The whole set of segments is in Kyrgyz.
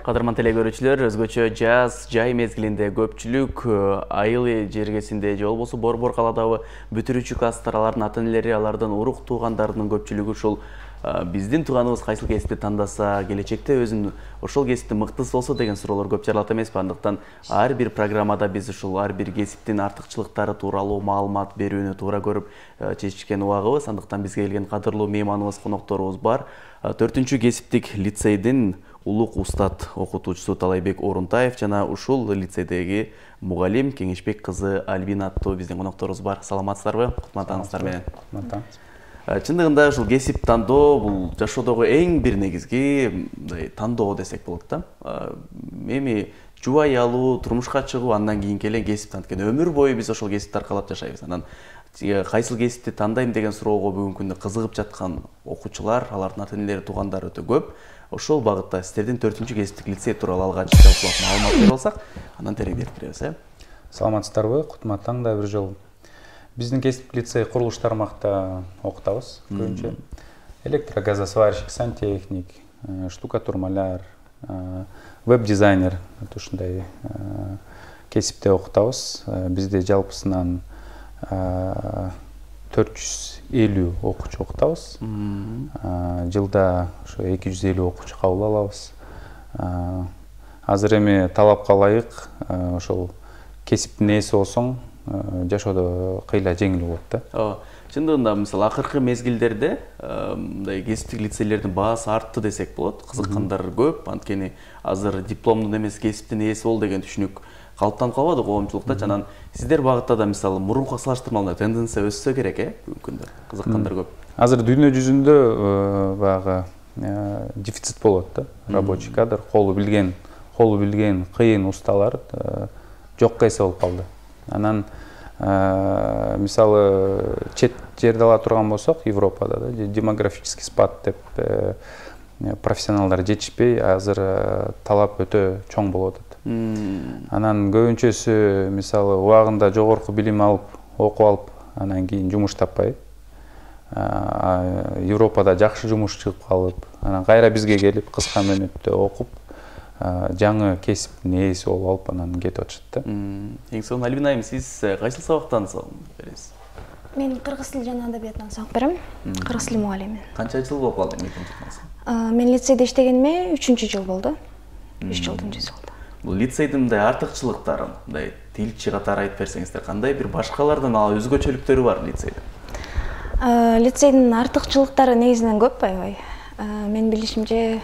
Кадырман телекөрүүчүлөр, өзгөчө жаз жай мезгилинде көпчүлүк айыл жергесинде же болбосо борбор каладагы бүтүрүүчү класстарлардын ата-энелери, алардын урук туугандарынын көпчүлүгү ушул биздин тууганыбыз кайсыл кесипти тандаса, келечекте өзүн ошол кесипте мыктысы болсо деген суроолор көп жаралат эмеспи? Андыктан ар бир программада биз ушул ар бир кесиптин артыкчылыктары тууралуу маалымат берүүнү туура көрүп чечишкен убагыбыз. Андыктан бизге келген кадырлуу мейманыбыз, конокторубуз бар. 4-чү кесиптик лицейдин улук устат окутуучусу Талайбек Орунтаев жана ушул лицейдеги мугалим Кеңешбек кызы Альбина аттуу биздин конокторубуз бар. Саламатсыздарбы? Кутмандыңыздар менен. Чындыгында ушул кесип тандоо бул жашоодогу эң бир негизги тандоо десек болот да. Эми жубай алуу, турмушка чыгуу, андан кийинки эле кесип анткени өмүр бою биз ошол кесипти аркалап жашайбыз. Анан кайсыл кесипти тандайм деген суроого бүгүнкү күндө кызыгып жаткан окуучулар, алардын ата-энелери, туугандары өтө көп. Ошол багытта сиздердин 4-чү кесиптик лицей тууралуу алгач жалпылап маалымат берип алсак, андан тереңдетип киребиз, Саламатсыздарбы? Кутматтан да бир жолу. Биздин кесиптик лицей курулуш тармакта окутабыз көбүнчө. Электрогазосварщик, сантехник, штукатурмаляр, веб-дизайнер ушундай кесипте окутабыз. Бизде жалпысынан 450 окуучу окутабыз. Жылда ошо 250 окуучу кабыл алабыз. Азыр эми талапка ылайык ошол кесиптин ээси болсоң, жашоодо кыйла жеңил болот да. Чындыгында мисалы акыркы мезгилдерде мындай кесиптик лицейлердин баасы артты десек болот. Кызыккандар көп, анткени азыр дипломдун эмес кесиптин ээси бол деген түшүнүк калыптанып калбады коомчулукта. Жанан сиздер багытта да мисалы мурунку салыштырмалуу тенденция өссө керек, бүгүнкү күндө кызыккандар көп. Азыр дүйнө жүзүндө баягы дефицит болот да, рабочий кадр, колу билген кыйын усталар жокко эсе болуп калды. Анан мисалы чет жерде ала турган болсок, Европада да демографический спад деп профессионалдар жетишпей, азыр талап өтө чоң болуп атат. Анан көбүнчөсү мисалы убагында жогорку билим алып, окуп алып, анан кийин жумуш таппай, Европада жакшы жумуш чыгып калып, анан кайра бизге келип, кыска мөөнөттө окуп, жаңы кесиптин ээси болуп алып, анан кетип атышат да. Эң сонун Альбина айым, сиз кайсыл сабактан сабак бересиз? Мен кыргыз тили жана адабиятынан сабак берем. Кыргыз тили мугалимин. Канча жыл болуп калды мектепте? Мен лицейде иштегениме 3-жыл болду. 3 жылдын жүзү болду. Бул лицейдин мындай артыкчылыктарын, мындай тилчи катары айтып берсеңиздер, кандай бир башкалардан өзгөчөлүктөрү бар лицейдин? Лицейдин артыкчылыктары негизинен көп, аябай. Мен билишимче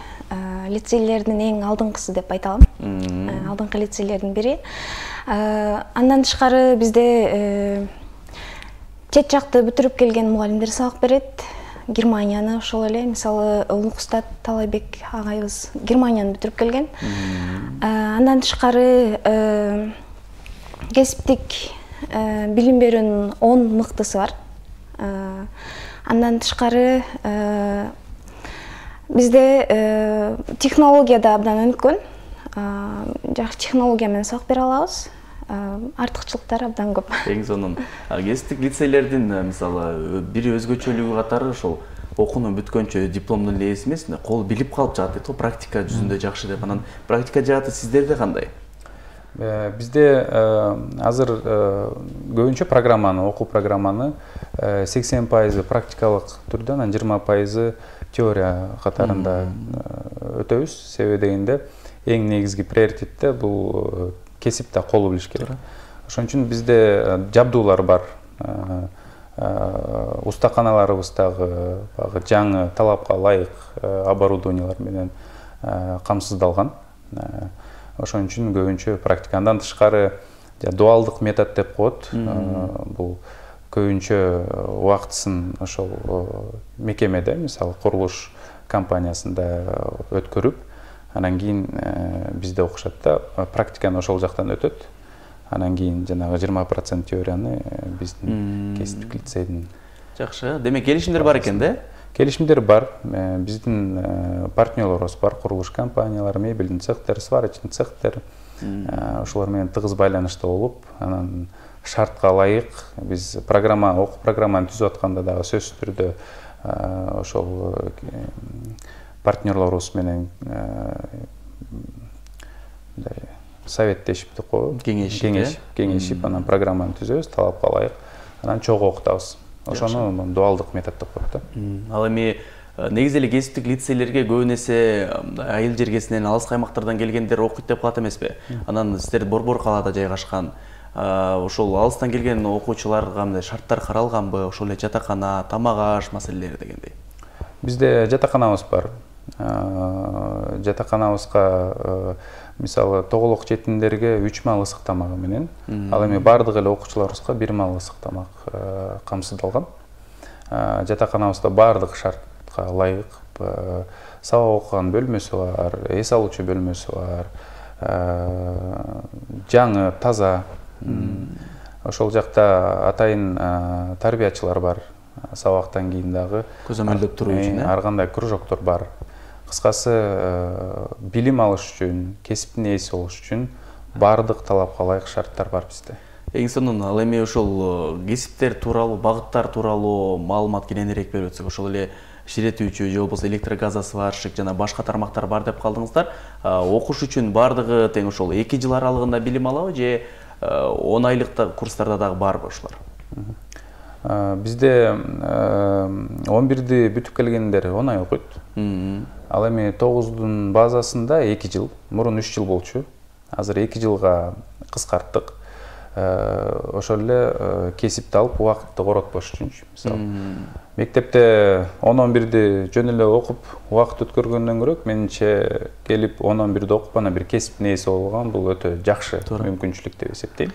лицейлердин эң алдыңкысы деп айта алам. Алдыңкы лицейлердин бири. Андан тышкары бизде чет жакты бүтүрүп келген мугалимдер сабак берет. Германияны ошол эле, мисалы улук устат Талайбек агайыбыз Германияны бүтүрүп келген. Андан тышкары кесиптик билим берүүнүн 10 мыктысы бар. Андан тышкары бизде технологияда абдан өнүккөн. Жакшы технология менен сабак бере алабыз. Артыкчылыктары абдан көп. Эң сонун. Кесиптик лицейлердин мисалы бир өзгөчөлүгү катары ошол окууну бүткөнчө дипломдун ээси эмес, кол билип калып жаат дейт го, практика жүзүндө жакшы деп. Анан практика жааты сиздерде кандай? Бизде азыр көбүнчө окуу программаны 80% практикалык түрдө, анан 20% теория катарында өтөбүз. Себеби дегенде эң негизги приоритетте бул кесипте колу билиш керек. Ошон үчүн бизде жабдуулар бар. Устаканаларыбыздагы жаңы талапка ылайык оборудованиялар менен камсыздалган. Ошон үчүн көбүнчө практикадан тышкары дуалдык метод деп коет. Бул көбүнчө убактысын ошол мекемеде, мисалы курулуш компаниясында өткөрүп, анан кийин бизде окушат да, практиканы ошол жактан өтөт. Анан кийин жанагы 20% теорияны биздин кесиптик лицейдин. Жакшы. Демек келишимдер бар экен да? Келишимдер бар. Биздин партнерлорубуз бар, курулуш компаниялары, мебелдин цехтер, сварочный цехтер. Ошолор менен тыгыз байланышта болуп, анан шартка ылайык биз окуу программаны түзүп атканда дагы сөзсүз түрдө ошол партнерлорубуз менен советтешип деп коебу, кеңешип анан программаны түзөбүз, талапка ылайык, анан чогуу окутабыз. Ошону дуалдык метод деп коет да. Ал эми негизи эле кесиптик лицейлерге көбүн эсе айыл жергесинен алыс аймактардан келгендер окуйт деп калат эмеспи? Анан сиздер борбор калаада жайгашкан, ошол алыстан келген окуучуларга кандай шарттар каралганбы? Ошол эле жатакана, тамак аш маселелери дегендей. Бизде жатаканабыз бар. Жатаканабызга мисалы тоголок жетимдерге 3 маал ысык тамагы менен, ал эми бардык эле окуучуларыбызга 1 маал ысык тамак камсыздалган. Жатаканабызда бардык шартка ылайык сабак окуган бөлмөсү бар, эс алуучу бөлмөсү бар, жаңы, таза. Ошол жакта атайын тарбиячылар бар. Сабактан кийин дагы көзөмөлдөп туруу үчүн, ар кандай кружоктор бар. Кыскасы билим алыш үчүн, кесиптин ээси болуш үчүн бардык талапка ылайык шарттар бар бизде. Эң сонун ал эми ошол кесиптер тууралуу, багыттар тууралуу маалымат кененирээк берип өтсөк, ошол эле ширетүүчү же болбосо электрогаза сварщик жана башка тармактар бар деп калдыңыздар. Окуш үчүн бардыгы тең ошол 2 жыл аралыгында билим алабы же 10 айлык курстарда дагы барбы ошолор? Бизде 11-ди бүтүп келгендер 10 ай окуйт. Ал эми 9-дун базасында 2 жыл, мурун 3 жыл болчу. Азыр 2 жылга кыскарттык. Ошол эле кесипти алып убакытты коротпош үчүнчү. Мисалы, мектепте 10-11-ди жөн эле окуп, убакыт өткөргөндөн көрө, менимче келип 10-11-ди окуп, анан бир кесиптин ээси болгон бул өтө жакшы мүмкүнчүлүк деп эсептейм.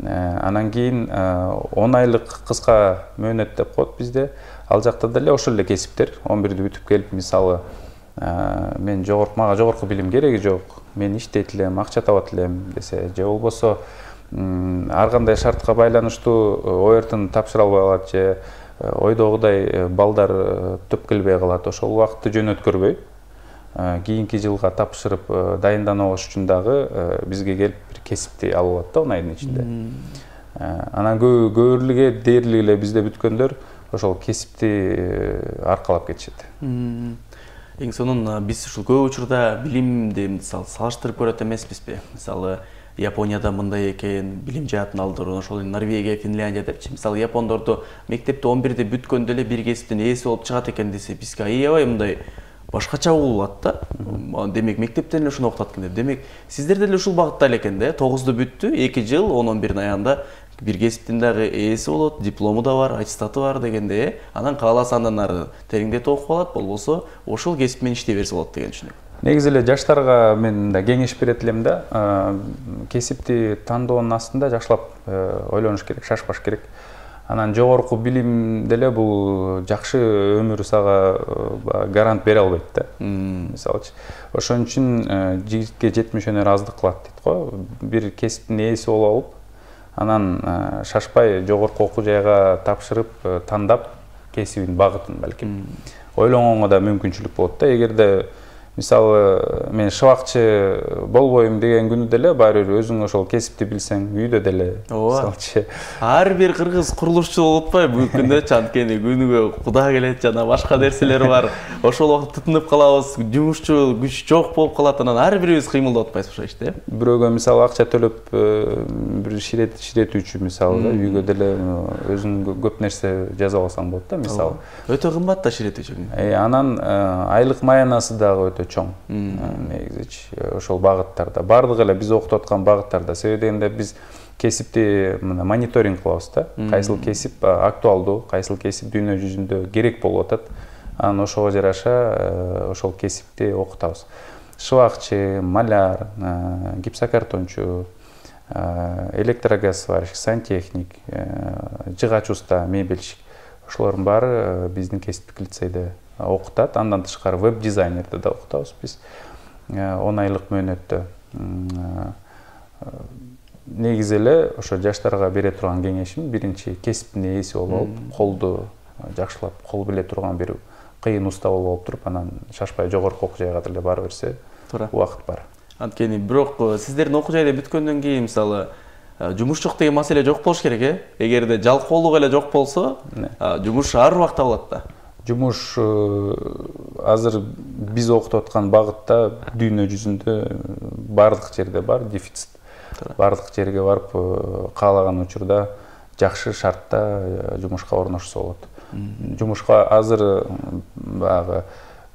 Анан кийин 10 айлык кыска мөөнөт деп коет бизде. Ал жакта деле ошол эле кесиптер 11-ди бүтүп келип, мисалы, мен мага жогорку билим кереги жок, мен иштейт элем, акча табат элем десе, же болбосо ар кандай шартка байланыштуу ОРТ-ны тапшыра албай калат же ойдогудай балдар төп келбей калат. Ошол убакытты жөн өткөрбөй, кийинки жылга тапшырып дайындана алыш үчүн дагы бизге келип бир кесипти алып алат да 10 айдын ичинде. Анан көбүрлүгү дээрлик эле бизде бүткөндөр ошол кесипти аркалап кетишет. Эң сонун биз ушул көп учурда билимди мисалы салыштырып көрөт эмеспизби? Мисалы Японияда мындай экен, билим жаатын алдыруу, ошол Норвегия, Финляндия депчи. Мисалы Япондорду мектепте 11-ди бүткөндө эле бир кесиптин ээси болуп чыгат экен десе, бизге аябай мындай башкача болот да. Демек мектептен эле ушуну окутат экен деп. Демек сиздер деле ушул багытта эле экен да. 9-ду бүттү, 2 жыл, 10-11-дин аягында бир кесиптин дагы ээси болот, диплому да бар, аттестаты бар дегенде, анан кааласа андан ары тереңдетип окуп алат, болбосо ошол кесип менен иштей берсе болот деген түшүнүк. Негизи эле жаштарга мен да кеңеш берет элем да, кесипти тандоонун астында жакшылап ойлонуш керек, шашпаш керек. Анан жогорку билим деле бул жакшы өмүр сага гарант бере албайт да. Мисалычы, ошон үчүн жигитке жетмиш өнөр аздык кылат дейт го. Бир кесиптин ээси болуп алып, анан шашпай жогорку окуу жайга тапшырып, тандап кесибин багытын балким ойлонгонго да мүмкүнчүлүк болот да. Эгерде мисалы мен шыбакчы болбойм деген күнү деле баары бир өзүң ошол кесипти билсең, үйдө деле мисалчы ар бир кыргыз курулушчу болуп атпайбы бүгүнкү күндө? Чанткени күнүгө куда келет жана башка нерселер бар. Ошол убакытта тытынып калабыз, жумушчу күч жок болуп калат, анан ар бирибиз кыймылдап атпайбыз ошол иште. Бирөөгө мисалы акча төлөп бир ширетүүчү мисалы да, үйгө деле өзүң көп нерсе жазып алсаң болот да, мисалы. Өтө кымбат да ширетүүчү. Анан айлык маянасы дагы өтө чоң. Негизичи ошол багыттарда бардык эле биз окутуп аткан багыттарда, себеби дегенде биз кесипти мониторинг кылабыз да. Кайсыл кесип актуалдуу, кайсыл кесип дүйнө жүзүндө керек болуп атат. Анан ошого жараша ошол кесипти окутабыз. Шыбакчы, маляр, гипсокартончу, электрогаз сварщик, сантехник, жыгач уста, мебельщик. Ошолордун баары биздин кесиптик лицейде окутат. Андан тышкары веб-дизайнерди да окутабыз биз 10 айлык мөөнөттө. Негизи эле ошо жаштарга бере турган кеңешим биринчи кесиптин ээси болуп алып, колду жакшылап кол биле турган бир кыйын уста болуп алып туруп, анан шашпай жогорку окуу жайга деле бара берсе убакыт бар. Анткени бирок сиздердин окуу жайда бүткөндөн кийин мисалы жумушчулук деген маселе жок болуш керек, Эгерде жалкоолук эле жок болсо, жумуш ар убакта болот да. Жумуш азыр биз окутуп аткан багытта дүйнө жүзүндө бардык жерде бар дефицит. Бардык жерге барып каалаган учурда жакшы шартта жумушка орношсо болот. Жумушка азыр баягы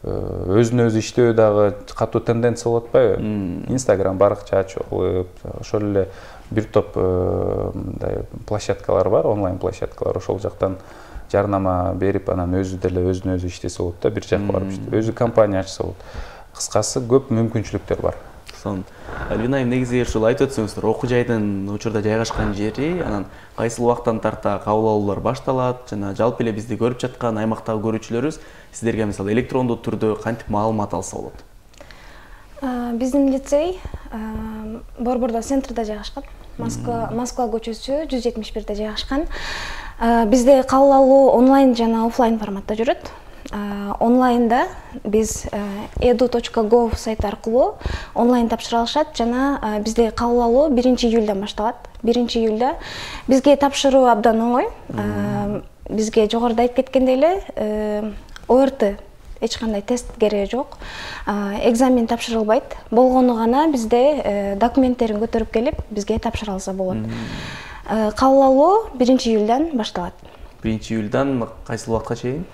өзүнө өзү иштөө дагы катуу тенденция болуп атпайбы? Инстаграм баракча ачып, ошол эле бир топ мындай площадкалар бар, онлайн площадкалар, ошол жактан жарнама берип, анан өзү деле өзүнө өзү иштесе болот да, бир жакка барып иштеп, өзү компания ачса болот. Кыскасы көп мүмкүнчүлүктөр бар. Альбина айым, негизи ушул айтып өтсөңүздөр, окуу жайдын учурда жайгашкан жери, анан кайсыл убактан тарта кабыл алуулар башталат, жана жалпы эле бизди көрүп жаткан аймактагы көрүүчүлөрүбүз сиздерге мисалы электрондуу түрдө кантип маалымат алса болот? Биздин лицей Борбордо центрде жайгашкан. Москва көчөсү 171-де жайгашкан. Бизде кабыл алуу онлайн жана офлайн форматта жүрөт. Онлайнда биз edu.gov сайты аркылуу онлайн тапшыра алышат, жана бизде кабыл алуу 1-июлдан башталат. 1-июлда бизге тапшыруу абдан оңой. Бизге жогоруда айтып кеткендей эле ОРТ эч кандай тест кереги жок. Экзамен тапшырылбайт. Болгону гана бизде документтерин көтөрүп келип, бизге тапшыра алса болот. Кабыл алуу 1-июлдан башталат. 1-июлдан кайсыл убакытка чейин?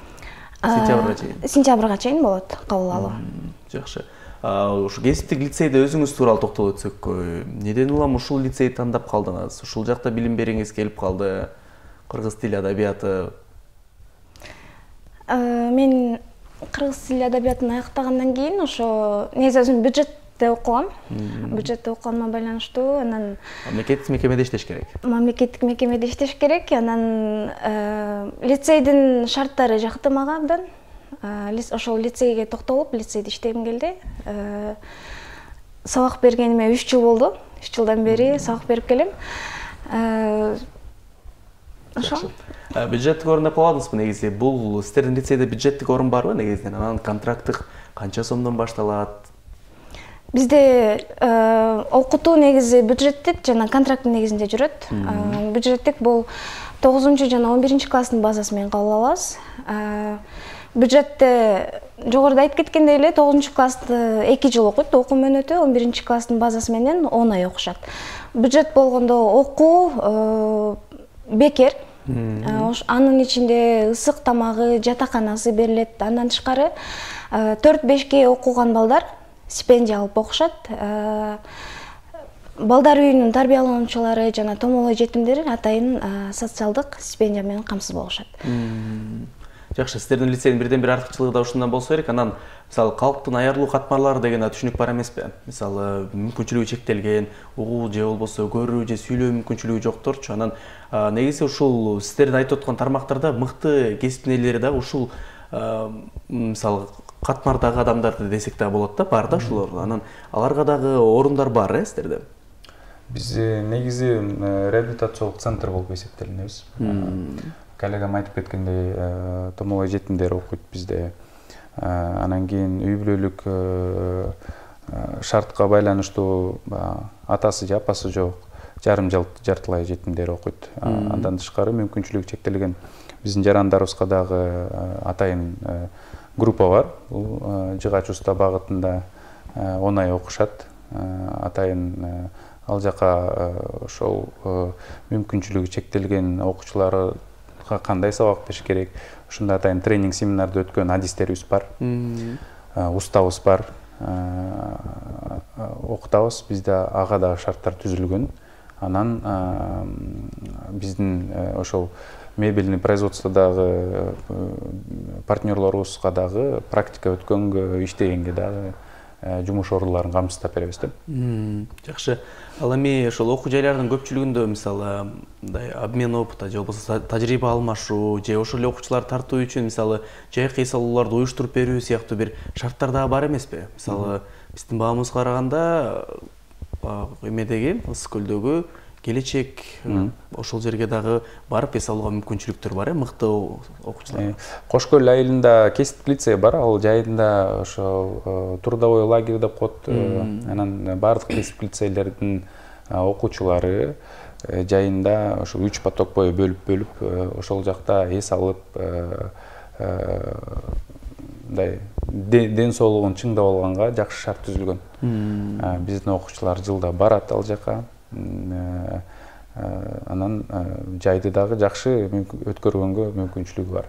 Сентябрга чейин. Сентябрга чейин болот кабыл алуу. Жакшы. Ушу кесиптик лицейде өзүңүз тууралуу токтолуп өтсөк, неден улам ушул лицейди тандап калдыңыз? Ушул жакта билим бергиңиз келип калды? Кыргыз тили адабияты? Мен кыргыз тили адабиятын аяктагандан кийин ошо негизи өзүм бюджетте окугам. Бюджетте окуганга байланыштуу, анан мамлекеттик мекемеде иштеш керек. Мамлекеттик мекемеде иштеш керек, анан лицейдин шарттары жакты мага абдан. Ошол лицейге токтолуп, лицейде иштегим келди. Сабак бергениме 3 жыл болду. 3 жылдан бери сабак берип келем. Ошо. Бюджеттик орунда каладыңызбы негизи? Бул сиздердин лицейде бюджеттик орун барбы негизинен? Анан контракттык канча сомдон башталат? Бизде окутуу негизи бюджеттик жана контракттын негизинде жүрөт. Бюджеттик бул 9 жана 11 класстын базасы менен кабыл алабыз. Бюджетте жогоруда айтып кеткендей эле 9 классты 2 жыл окуйт, окуу мөөнөтү 11 класстын базасы менен 10 ай окушат. Бюджет болгондо окуу бекер. Анын ичинде ысык тамагы, жатаканасы берилет. Андан тышкары 4-5ке окуган балдар стипендия алып окушат. Балдар үйүнүн тарбиялануучулары жана томолой жетимдер атайын социалдык стипендия менен камсыз болушат. Жакшы, сиздердин лицейдин бирден бир артыкчылыгы да ушундан болсо керек. Анан мисалы калктын аярлуу катмарлары деген түшүнүк бар эмеспи? Мисалы мүмкүнчүлүгү чектелген, угуу же болбосо көрүү же сүйлөө мүмкүнчүлүгү жокторчу. Анан негизи ушул сиздердин айтып аткан тармактарда мыкты кесиптин ээлери да ушул мисалы катмардагы адамдарды десек да болот да, бар да ушулар. Анан аларга дагы орундар бар, сиздерде? Биз негизи реабилитациялык центр болуп эсептелинебиз. Коллегам айтып кеткендей, томолой жетимдер окуйт бизде. Анан кийин үй бүлөлүк шартка байланыштуу атасы же апасы жок, жарым жартылай жетимдер окуйт. Андан тышкары мүмкүнчүлүгү чектелген биздин жарандарыбызга дагы атайын группа бар. Бул Жыгач уста багытында 10 ай окушат. Атайын ал жака ошол мүмкүнчүлүгү чектелген окуучуларга кандай сабак бериш керек, ушундай атайын тренинг семинарды өткөн адистерибиз бар. Устабыз бар. Окутабыз, бизде ага дагы шарттар түзүлгөн. Анан биздин ошол мебельный производстводагы партнерлорубузга дагы практика өткөнгө, иштегенге дагы жумуш ордуларын камсыздап беребиз да. Жакшы. Ал эми ошол окуу жайлардын көпчүлүгүндө мисалы мындай обмен опыта же болбосо тажрыйба алмашуу же ошол эле окуучуларды тартуу үчүн мисалы жай кыйсалууларды уюштуруп берүү сыяктуу бир шарттар дагы бар эмеспи? Мисалы биздин баамызга караганда эмедеги Ысык көлдөгү келечек ошол жерге дагы барып эс алууга мүмкүнчүлүктөр бар, мыкты окуучулар. Кош көл айылында кесиптик лицей бар, ал жайында ошол трудовой лагерь деп коет. Анан бардык кесиптик лицейлердин окуучулары жайында ошо 3 поток бою бөлүп ошол жакта эс алып мындай ден соолугун чыңдап алганга жакшы шарт түзүлгөн. Биздин окуучулар жылда барат ал жака. Анан жайды дагы жакшы өткөргөнгө мүмкүнчүлүгү бар.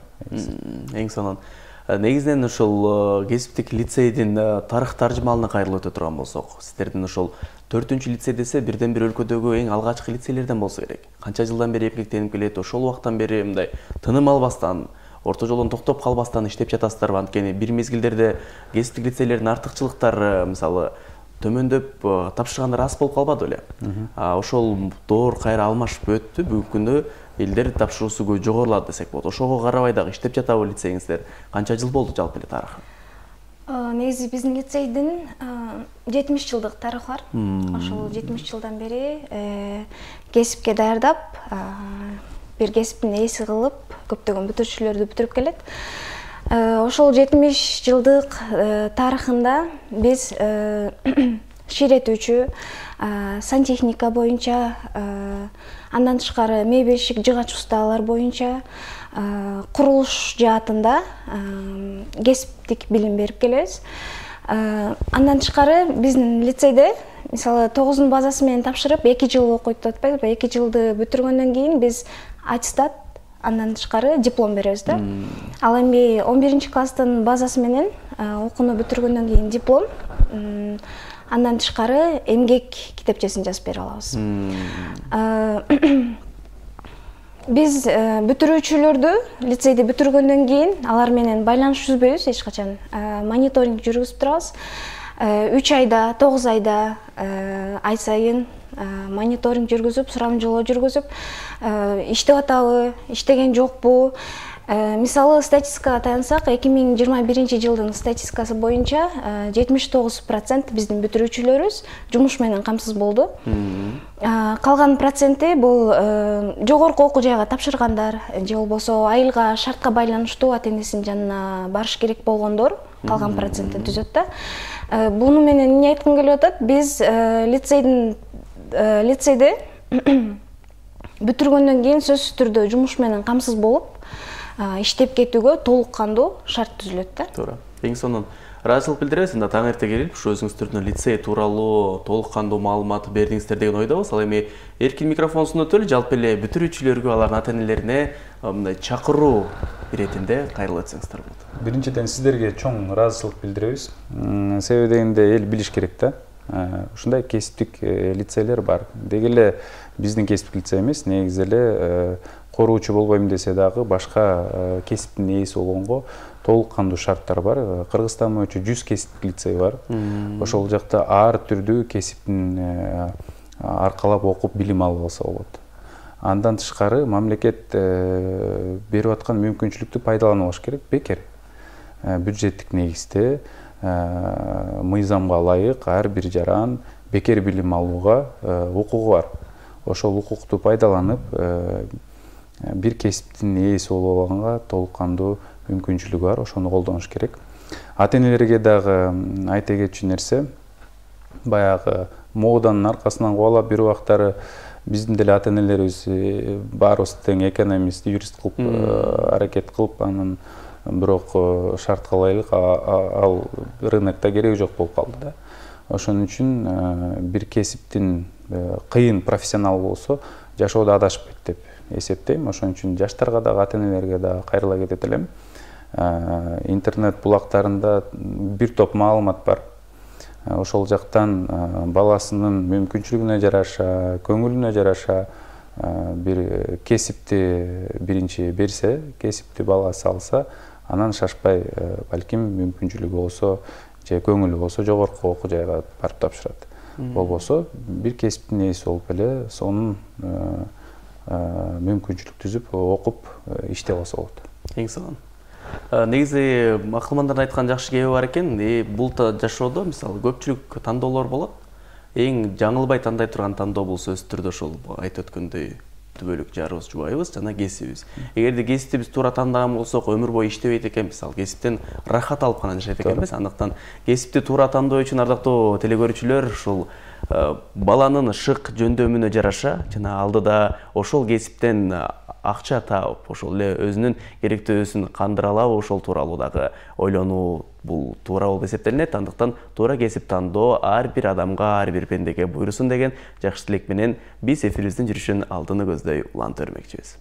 Эң сонун. Негизинен ушул кесиптик лицейдин тарых таржымалына кайрылып өтө турган болсок, сиздердин ушул 4-чү лицей десе бирден бир өлкөдөгү эң алгачкы лицейлерден болсо керек. Канча жылдан бери эмгектенип келет, ошол убактан бери мындай тыным албастан, орто жолдон токтоп калбастан иштеп жатасыздарбы? Анткени бир мезгилдерде кесиптик лицейлердин артыкчылыктары, мисалы, төмөндөп тапшыргандар аз болуп калбады беле? Ошол доор кайра алмашып өттү. Бүгүнкү күндө элдер тапшыруусу жогорулады десек болот. Ошого карабай дагы иштеп жатабы лицейиңиздер? Канча жыл болду жалпы эле тарыхы? Негизи биздин лицейдин 70 жылдык тарыхы бар. Ошол 70 жылдан бери кесипке даярдап, бир кесиптин ээси кылып, көптөгөн бүтүрүүчүлөрдү бүтүрүп келет. Ошол 70 жылдык тарыхында биз ширетүүчү, сантехника боюнча, андан тышкары мебелщик, жыгач усталар боюнча, курулуш жаатында кесиптик билим берип келебиз. Андан тышкары биздин лицейде, мисалы, 9-дун базасы менен тапшырып, 2 жыл окуйт деп атпайбызбы? 2 жылды бүтүргөндөн кийин биз аттестат, андан тышкары диплом беребиз да. Ал эми 11-чи класстын базасы менен окууну бүтүргөндөн кийин диплом, андан тышкары эмгек китепчесин жазып бере алабыз. Биз бүтүрүүчүлөрдү лицейди бүтүргөндөн кийин алар менен байланыш түзбөйбүз эч качан. Мониторинг жүргүзүп турабыз. 3 айда, 9 айда, ай сайын мониторинг жүргүзүп, сурамжылоо жүргүзүп, иштеп атабы, иштеген жокпу? Мисалы, статистикага таянсак, 2021 жылдын статистикасы боюнча 79% биздин бүтүрүүчүлөрүбүз жумуш менен камсыз болду. Калган проценти бул жогорку окуу жайга тапшыргандар же болбосо айылга, шартка байланыштуу ата-энесинин жанына барыш керек болгондор калган процентти түзөт да. Буну менен эмне айткым келип атат? Биз лицейде бүтүргөндөн кийин сөзсүз түрдө жумуш менен камсыз болуп, иштеп кетүүгө толук кандуу шарт түзүлөт да. Туура. Эң сонун ыраазычылык билдиребиз. Анда таң эрте келип, ушу өзүңүздөрдүн лицей тууралуу толук кандуу маалымат бердиңиздер деген ойдобуз. Ал эми эркин микрофон сунуп жалпы эле бүтүрүүчүлөргө, алардын ата-энелерине мындай чакыруу иретинде кайрылып өтсөңүздөр болот. Биринчиден сиздерге чоң ыраазычылык билдиребиз. Себеби дегенде эл билиш керек да. Ушундай кесиптик лицейлер бар. Деги эле биздин кесиптик лицей эмес, негизи эле коруучу болбойм десе дагы башка кесиптин ээси болгонго толук кандуу шарттар бар. Кыргызстан боюнча 100 кесиптик лицей бар. Ошол жакта ар түрдүү кесиптин аркалап окуп билим алып алса болот. Андан тышкары мамлекет берип аткан мүмкүнчүлүктү пайдаланып алыш керек. Бекер бюджеттик негизде мыйзамга ылайык ар бир жаран бекер билим алууга укугу бар. Ошол укукту пайдаланып бир кесиптин ээси болуп алганга толук кандуу мүмкүнчүлүгү бар. Ошону колдонуш керек. Ата-энелерге дагы айта кетчү нерсе, баягы моданын аркасынан кубалап бир убактары биздин деле ата-энелерибиз баарыбыз тең экономист, юрист кылып аракет кылып, анан бирок шартка ылайык ал рынокто кереги жок болуп калды да. Ошон үчүн бир кесиптин кыйын профессионал болсо жашоодо адашпайт деп эсептейм. Ошон үчүн жаштарга дагы ата-энелерге дагы кайрыла кетет элем. Интернет булактарында бир топ маалымат бар. Ошол жактан баласынын мүмкүнчүлүгүнө жараша, көңүлүнө жараша бир кесипти биринчи берсе, кесипти баласы алса, анан шашпай балким мүмкүнчүлүгү болсо же көңүлү болсо жогорку окуу жайга барып тапшырат. Болбосо бир кесиптин ээси болуп эле сонун мүмкүнчүлүк түзүп окуп иштеп алса болот. Эң сонун. Негизи акылмандардын айткан жакшы кеби бар экен. Бул жашоодо мисалы көпчүлүк тандоолор болот. Эң жаңылбай тандай турган тандоо бул сөзсүз түрдө ошол айтып өткөндөй түбөлүк жарыбыз, жубайыбыз жана кесибиз. Эгерде кесипти биз туура тандаган болсок, өмүр бою иштебейт экенбиз. Ал кесиптен рахат алып гана жашайт экенбиз. Андыктан кесипти туура тандоо үчүн ардактуу телекөрүүчүлөр, ушул баланын шык жөндөмүнө жараша жана алдыда ошол кесиптен акча таап, ошол эле өзүнүн керектөөсүн кандыра алабы, ошол тууралуу дагы ойлонуу бул туура болуп эсептелинет. Андыктан туура кесип тандоо ар бир адамга, ар бир пендеге буйрусун деген жакшы тилек менен биз эфирибиздин жүрүшүн алдыны көздөй улантып өрмөкчүбүз.